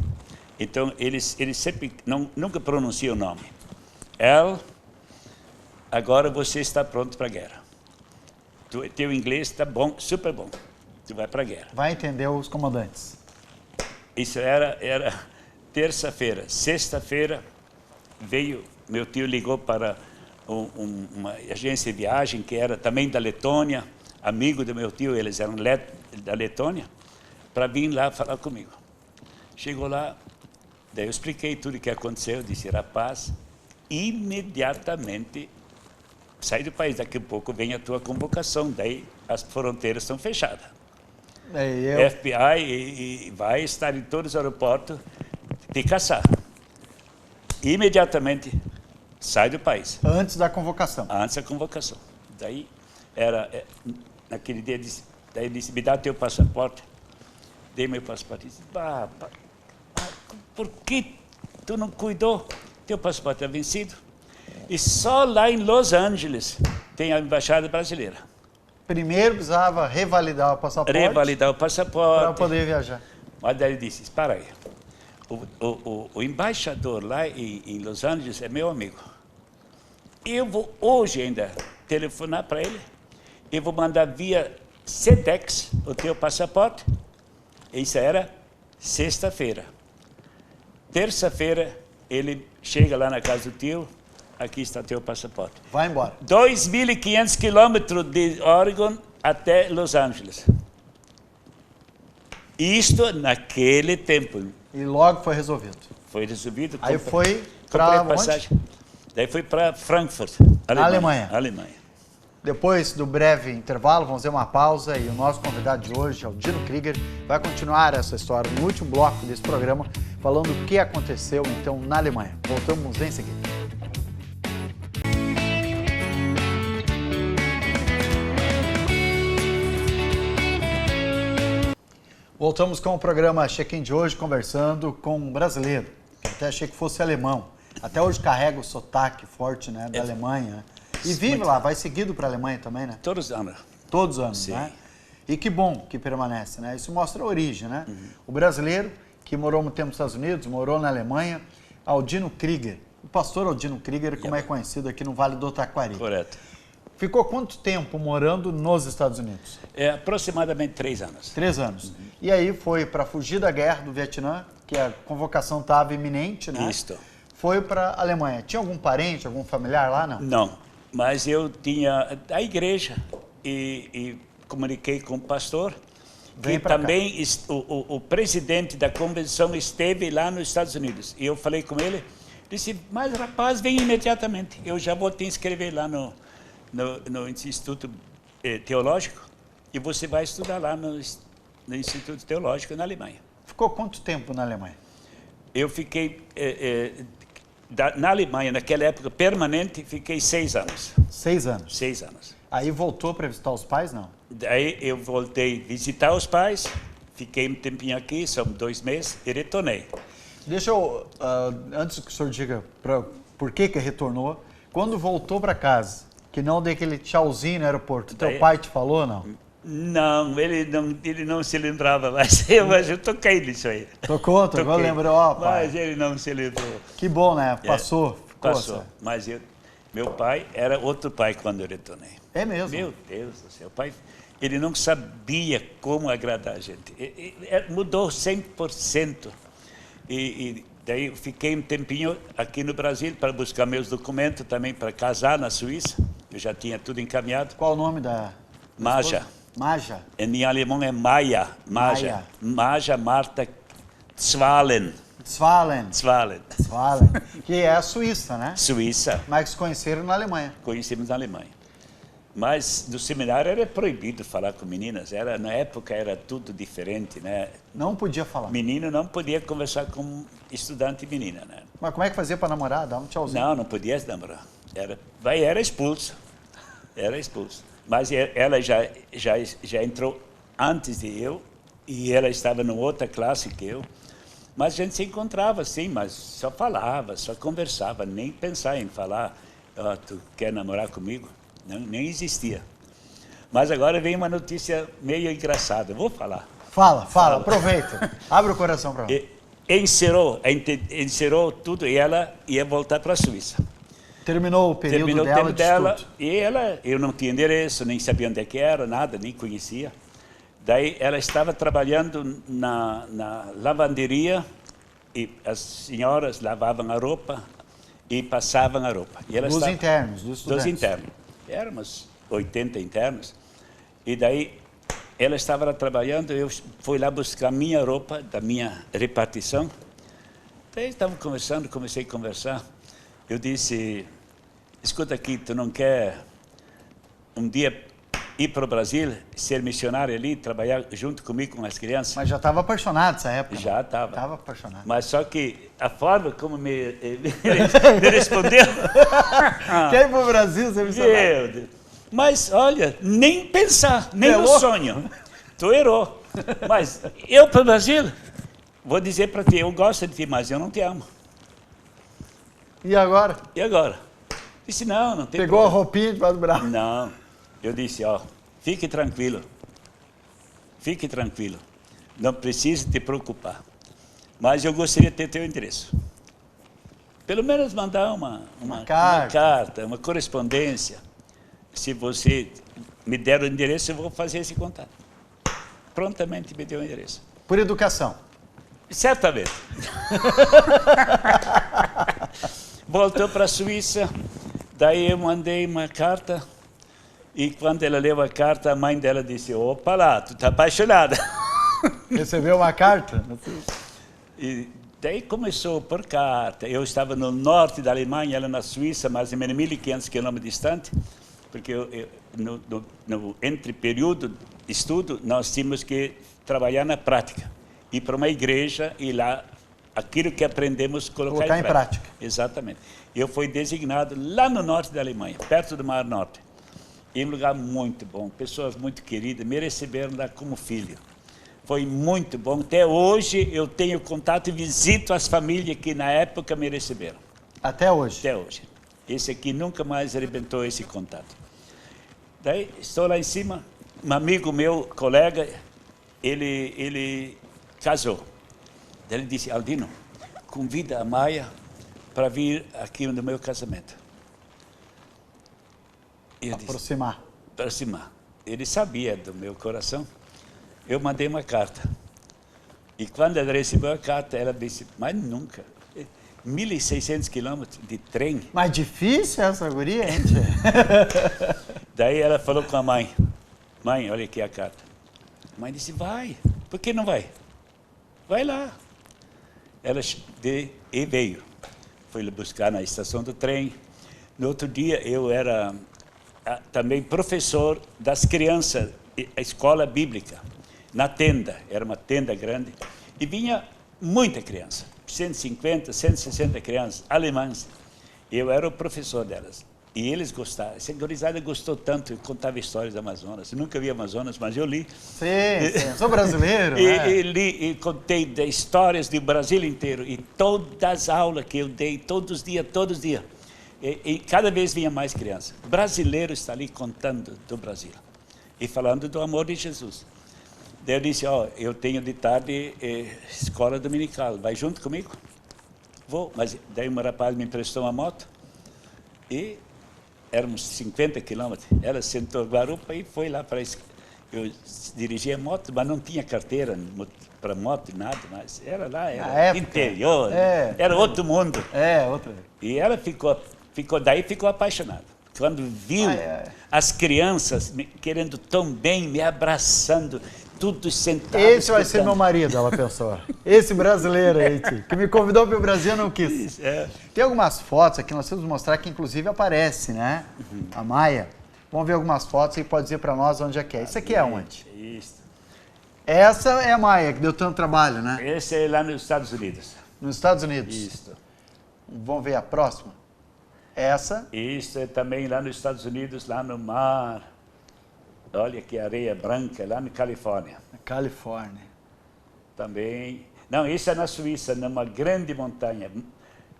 Então eles sempre nunca pronunciam o nome. Agora você está pronto para a guerra. Teu inglês está bom, super bom. Tu vai para a guerra. Vai entender os comandantes. Isso era terça-feira. Sexta-feira veio, meu tio ligou para uma agência de viagem que era também da Letônia, amigo do meu tio, eles eram da Letônia, para vir lá falar comigo. Chegou lá, daí eu expliquei tudo o que aconteceu, disse, rapaz, imediatamente sai do país, daqui a pouco vem a tua convocação, daí as fronteiras estão fechadas. FBI vai estar em todos os aeroportos te caçar. Imediatamente sai do país. Antes da convocação. Antes da convocação. Daí naquele dia, daí ele disse, me dá teu passaporte. Dei meu passaporte e disse, por que tu não cuidou? Teu passaporte é vencido. E só lá em Los Angeles tem a embaixada brasileira. Primeiro precisava revalidar o passaporte. Revalidar o passaporte. Para poder viajar. Mas daí ele disse, para aí, o embaixador lá em Los Angeles é meu amigo. Eu vou hoje ainda telefonar para ele, eu vou mandar via Sedex o teu passaporte. Isso era sexta-feira. Terça-feira, ele chega lá na casa do tio, aqui está teu passaporte. Vai embora. 2.500 quilômetros de Oregon até Los Angeles. Isto naquele tempo. E logo foi resolvido. Foi resolvido. Aí foi para onde? Daí foi para Frankfurt, Alemanha. Alemanha. Depois do breve intervalo, vamos fazer uma pausa e o nosso convidado de hoje, é o Dino Krieger, vai continuar essa história no último bloco desse programa, falando o que aconteceu então na Alemanha. Voltamos em seguida. Voltamos com o programa Check-in de hoje, conversando com um brasileiro, que até achei que fosse alemão. Até hoje carrega o sotaque forte, né, da Alemanha. E vive lá, vai seguido para a Alemanha também, né? Todos os anos. Todos os anos, Sim. né? E que bom que permanece, né? Isso mostra a origem, né? O brasileiro que morou muito tempo nos Estados Unidos, morou na Alemanha, Aldino Krieger. O pastor Aldino Krieger, como é conhecido aqui no Vale do Taquari. Correto. Ficou quanto tempo morando nos Estados Unidos? Aproximadamente 3 anos. 3 anos. E aí foi para fugir da guerra do Vietnã, que a convocação estava iminente, né? Isto. Foi para a Alemanha. Tinha algum parente, algum familiar lá, não? Não, mas eu tinha a igreja e comuniquei com o pastor, que também o presidente da convenção esteve lá nos Estados Unidos. E eu falei com ele, disse, mas rapaz, vem imediatamente. Eu já vou te inscrever lá no Instituto Teológico e você vai estudar lá no Instituto Teológico na Alemanha. Ficou quanto tempo na Alemanha? Eu fiquei, na Alemanha, naquela época, permanente, fiquei 6 anos. 6 anos? 6 anos. Aí voltou para visitar os pais, não? Daí eu voltei visitar os pais, fiquei um tempinho aqui, são 2 meses, e retornei. Deixa eu, antes que o senhor diga por que retornou, quando voltou para casa, que não deu aquele tchauzinho no aeroporto, teu pai te falou ou não? Não, ele não se lembrava, mas eu toquei nisso aí. Tocou, lembrou, ó, pai. Mas ele não se lembrou. Que bom, né? Passou. Passou, mas meu pai era outro pai quando eu retornei. É mesmo? Meu Deus do céu, pai, ele não sabia como agradar a gente. Mudou 100%. E daí eu fiquei um tempinho aqui no Brasil para buscar meus documentos também para casar na Suíça. Eu já tinha tudo encaminhado. Qual o nome da Maja. Maja. Em alemão é Maja. Maja Marta Zwalen. Que é a Suíça, né? Suíça. Mas se conheceram na Alemanha. Conhecemos na Alemanha. Mas no seminário era proibido falar com meninas. Na época era tudo diferente, né? Não podia falar. Menino não podia conversar com estudante menina, né? Mas como é que fazia para namorar? Dá um tchauzinho. Não podia namorar. Era expulso. Era expulso. Mas ela já entrou antes de eu e ela estava em outra classe que eu. Mas a gente se encontrava, sim, mas só falava, só conversava, nem pensar em falar, tu quer namorar comigo? Não, nem existia. Mas agora vem uma notícia meio engraçada, vou falar. Fala, aproveita, abre o coração para mim. Encerrou tudo e ela ia voltar para a Suíça. Terminou o período dela de estudo. E eu não tinha endereço, nem sabia onde é que era, nada, nem conhecia. Daí ela estava trabalhando na lavanderia e as senhoras lavavam a roupa e passavam a roupa. E ela dos internos, dos estudantes. Dos internos. Éramos 80 internos. E daí ela estava lá trabalhando, eu fui lá buscar minha roupa, da minha repartição. Daí estavam conversando, comecei a conversar. Eu disse, escuta aqui, tu não quer um dia ir para o Brasil, ser missionário ali, trabalhar junto comigo com as crianças? Mas já estava apaixonado nessa época? Já estava. Estava apaixonado. Mas só que a forma como me respondeu... Quer ir para o Brasil ser missionário? Meu Deus. Mas, olha, nem pensar, nem no Errou? sonho. Tu errou. Mas eu para o Brasil, vou dizer para ti, eu gosto de ti, mas eu não te amo. E agora? E agora? Disse, não tem Pegou a problema. roupinha de do braço. Não. Eu disse, ó, fique tranquilo. Fique tranquilo. Não precisa te preocupar. Mas eu gostaria de ter teu endereço. Pelo menos mandar uma carta, uma correspondência. Se você me der o endereço, eu vou fazer esse contato. Prontamente me deu o endereço. Por educação. Certamente. Voltou para a Suíça, daí eu mandei uma carta, e quando ela leu a carta, a mãe dela disse, opa lá, tu está apaixonada. Recebeu uma carta? E daí começou por carta. Eu estava no norte da Alemanha, ela na Suíça, mais ou menos 1.500 quilômetros distante, porque no entre período de estudo, nós tínhamos que trabalhar na prática. Ir para uma igreja e lá, aquilo que aprendemos, colocar em prática. Exatamente. Eu fui designado lá no norte da Alemanha, perto do Mar Norte. Em um lugar muito bom, pessoas muito queridas, me receberam lá como filho. Foi muito bom. Até hoje eu tenho contato e visito as famílias que na época me receberam. Até hoje? Até hoje. Esse aqui nunca mais arrebentou esse contato. Daí, estou lá em cima, um amigo meu, colega, ele casou. Daí ele disse, Aldino, convida a Maia para vir aqui no meu casamento. Aproximar. Aproximar. Ele sabia do meu coração. Eu mandei uma carta. E quando ela recebeu a carta, ela disse, mas nunca. 1.600 quilômetros de trem. Mas difícil essa guria, hein? Daí ela falou com a mãe, mãe, olha aqui a carta. A mãe disse, vai. Por que não vai? Vai lá. Ela veio. Foi buscar na estação do trem. No outro dia, eu era também professor das crianças, a escola bíblica, na tenda. Era uma tenda grande. E vinha muita criança. 150, 160 crianças, alemãs. Eu era o professor delas. E eles gostaram. Essa gurizada gostou tanto. Eu contava histórias do Amazonas. Eu nunca vi Amazonas, mas eu li. Sim, sou brasileiro. E li e contei de histórias do Brasil inteiro. E todas as aulas que eu dei, todos os dias. E cada vez vinha mais criança. Brasileiro está ali contando do Brasil. E falando do amor de Jesus. Daí eu disse, eu tenho de tarde escola dominical. Vai junto comigo? Vou. Mas daí um rapaz me emprestou uma moto. E éramos 50 quilômetros. Ela sentou a garupa e foi lá para... Eu dirigia a moto, mas não tinha carteira para moto, nada mais. Era lá, era interior. Era outro mundo. Outro. E ela ficou apaixonada. Quando viu as crianças querendo tão bem, me abraçando, tudo sentado. Esse vai ser meu marido, ela pensou. Esse brasileiro aí, que me convidou para o Brasil e não quis. Tem algumas fotos aqui, nós temos que mostrar que inclusive aparece, né? A Maia. Vamos ver algumas fotos e pode dizer para nós onde é que é. Isso aqui é onde? Isso. Essa é a Maia, que deu tanto trabalho, né? Esse é lá nos Estados Unidos. Nos Estados Unidos? Isso. Vamos ver a próxima? Essa? Isso é também lá nos Estados Unidos, lá no mar. Olha que areia branca, lá na Califórnia. Na Califórnia. Também. Não, isso é na Suíça, numa grande montanha,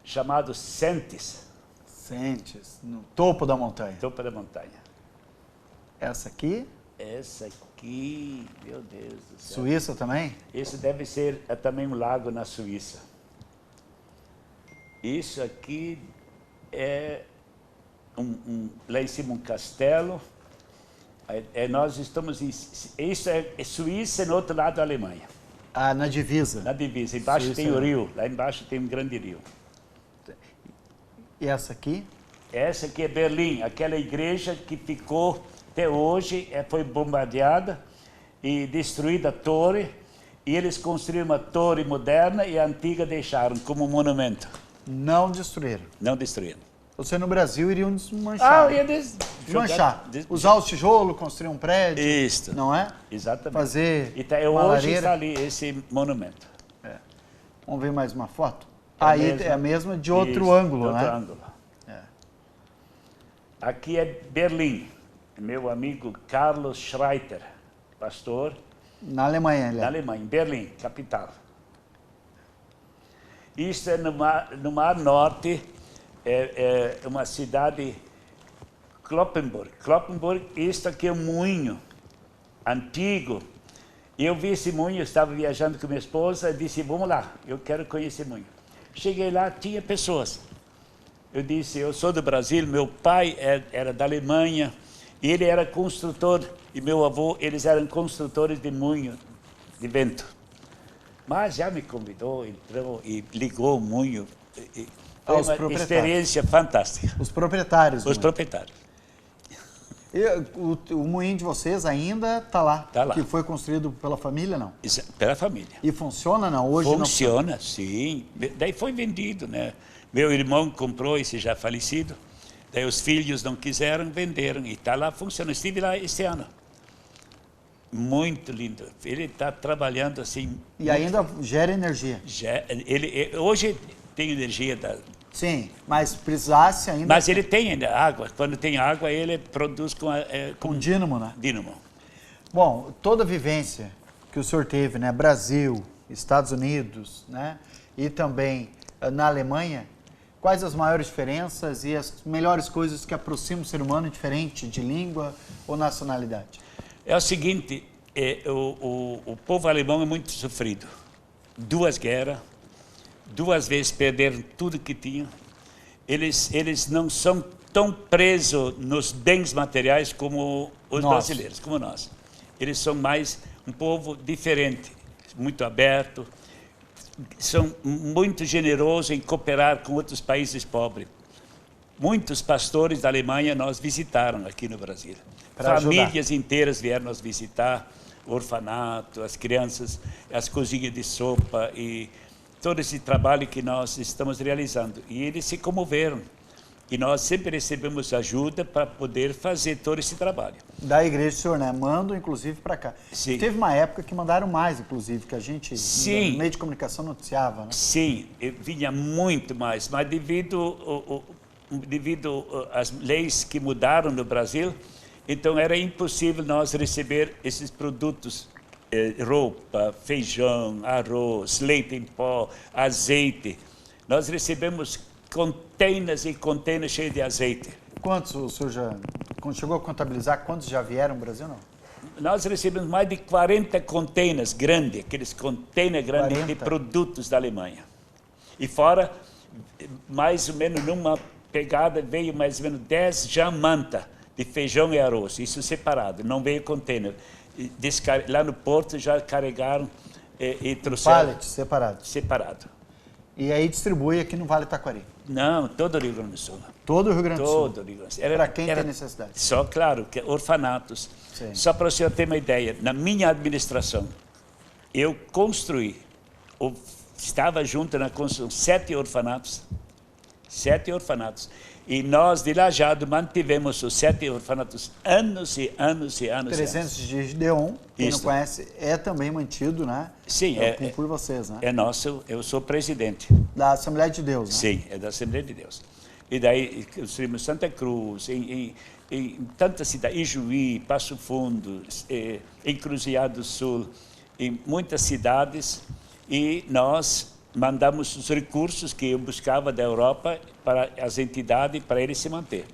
chamado Sentes. Sentes, no topo da montanha. Topo da montanha. Essa aqui? Essa aqui, meu Deus do céu. Suíça também? Isso deve ser também um lago na Suíça. Isso aqui é lá em cima um castelo. Nós estamos isso é Suíça, no outro lado da Alemanha. Ah, na divisa. Na divisa. Embaixo Suíça, tem o rio. Lá embaixo tem um grande rio. E essa aqui? Essa aqui é Berlim, aquela igreja que ficou até hoje, foi bombardeada e destruída a torre. E eles construíram uma torre moderna e a antiga deixaram como monumento. Não destruíram. Não destruíram. Você no Brasil iriam desmanchar. Ia desmanchar. Usar o tijolo, construir um prédio. Isso. Não é? Exatamente. Fazer hoje está ali esse monumento. Vamos ver mais uma foto? Aí é a mesma de outro ângulo, né? Outro ângulo. Aqui é Berlim. meu amigo Carlos Schreiter, pastor. Na Alemanha, Na Alemanha, em Berlim, capital. Isso é no Mar Norte, é uma cidade, Cloppenburg. Cloppenburg, isso aqui é um moinho antigo. Eu vi esse moinho, estava viajando com minha esposa, e disse, vamos lá, eu quero conhecer o moinho. Cheguei lá, tinha pessoas. Eu disse, eu sou do Brasil, meu pai era da Alemanha, e ele era construtor, e meu avô, eles eram construtores de moinho, de vento. Mas já me convidou, entrou e ligou o moinho. Foi uma experiência fantástica. Os proprietários. Os proprietários. E o moinho de vocês ainda está lá? Está lá. Que foi construído pela família, não? Pela família. E funciona, não? Hoje funciona, não... sim. Daí foi vendido, né? Meu irmão comprou, esse já falecido. Daí os filhos não quiseram, venderam. E está lá funcionando. Estive lá este ano. Muito lindo. Ele está trabalhando assim... E ainda gera energia. Hoje tem energia da... Sim, mas precisasse ainda... Mas ele tem ainda água. Quando tem água, ele produz com dínamo, né? Dínamo. Bom, toda a vivência que o senhor teve, né? Brasil, Estados Unidos, né? E também na Alemanha, quais as maiores diferenças e as melhores coisas que aproximam o ser humano diferente de língua ou nacionalidade? É o seguinte, o povo alemão é muito sofrido. 2 guerras, 2 vezes perderam tudo que tinham. Eles não são tão presos nos bens materiais como os brasileiros, como nós. Eles são mais um povo diferente, muito aberto, são muito generosos em cooperar com outros países pobres. Muitos pastores da Alemanha nós visitaram aqui no Brasil. Famílias inteiras vieram nos visitar, o orfanato, as crianças, as cozinhas de sopa e todo esse trabalho que nós estamos realizando. E eles se comoveram. E nós sempre recebemos ajuda para poder fazer todo esse trabalho. Da igreja, senhor, né? Mandam, inclusive, para cá. Sim. Teve uma época que mandaram mais, inclusive, que a gente, no meio de comunicação, noticiava, né? Sim, vinha muito mais, mas devido às leis que mudaram no Brasil, então era impossível nós receber esses produtos, roupa, feijão, arroz, leite em pó, azeite. Nós recebemos containers e containers cheios de azeite. Quantos o senhor já chegou a contabilizar? Quantos já vieram ao Brasil, não? Nós recebemos mais de 40 containers grandes, aqueles containers grandes 40. De produtos da Alemanha. E fora, mais ou menos numa pegada, veio mais ou menos 10 jamanta de feijão e arroz, isso separado, não veio container. Lá no porto já carregaram e trouxeram... Pallet separado. Separado. E aí distribui aqui no Vale do Taquari? Não, todo o Rio Grande do Sul. Todo o Rio Grande do Sul? Todo o Rio Grande do Sul. Para quem tem necessidade? Só, claro, que orfanatos. Sim. Só para o senhor ter uma ideia, na minha administração, eu construí, estava junto na construção, 7 orfanatos. 7 orfanatos. E nós, de Lajado, mantivemos os 7 orfanatos anos e anos e anos. 300 de Gideon, quem não conhece, é também mantido, né? Sim, por vocês, né? É nosso, eu sou presidente. Da Assembleia de Deus, né? Sim, é da Assembleia de Deus. E daí, construímos Santa Cruz, em tantas cidades, Ijuí, Passo Fundo, Encruzilhada do Sul, em muitas cidades, e nós mandamos os recursos que eu buscava da Europa para as entidades, para eles se manter.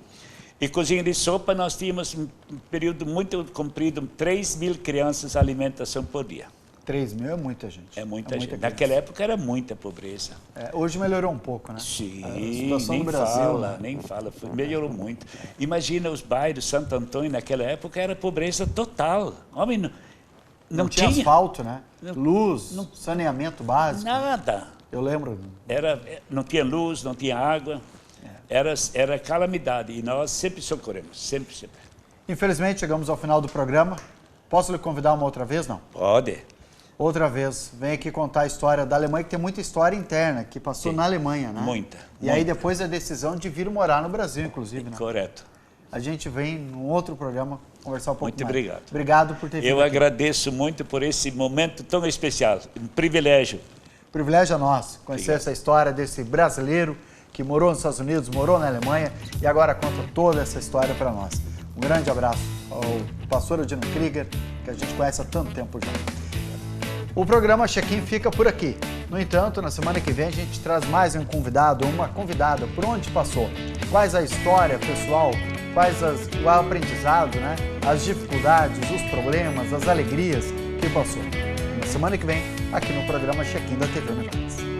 E cozinha de sopa, nós tínhamos um período muito comprido, 3.000 crianças, alimentação por dia. 3.000 é muita gente. É muita gente. Naquela época era muita pobreza. Hoje melhorou um pouco, né? Sim, a situação nem do Brasil, fala, né? nem fala. Melhorou muito. Imagina os bairros, Santo Antônio, naquela época era pobreza total. Homem, não tinha asfalto, né? Luz, saneamento básico. Nada. Eu lembro. Não tinha luz, não tinha água. Era calamidade. E nós sempre socorremos, sempre, sempre. Infelizmente, chegamos ao final do programa. Posso lhe convidar uma outra vez, não? Pode. Outra vez, vem aqui contar a história da Alemanha, que tem muita história interna, que passou na Alemanha, né? Muita. E aí depois a decisão de vir morar no Brasil, inclusive, né? Correto. A gente vem num outro programa conversar um pouco mais. Muito obrigado. Obrigado por ter vindo. Eu agradeço muito por esse momento tão especial. Um privilégio. Privilégio é nosso conhecer essa história desse brasileiro que morou nos Estados Unidos, morou na Alemanha e agora conta toda essa história para nós. Um grande abraço ao pastor Odino Krieger, que a gente conhece há tanto tempo já. O programa Check-in fica por aqui. No entanto, na semana que vem a gente traz mais um convidado ou uma convidada, por onde passou, quais a história pessoal, o aprendizado, né? As dificuldades, os problemas, as alegrias que passou. Na semana que vem, aqui no programa Check-in da TV Univates.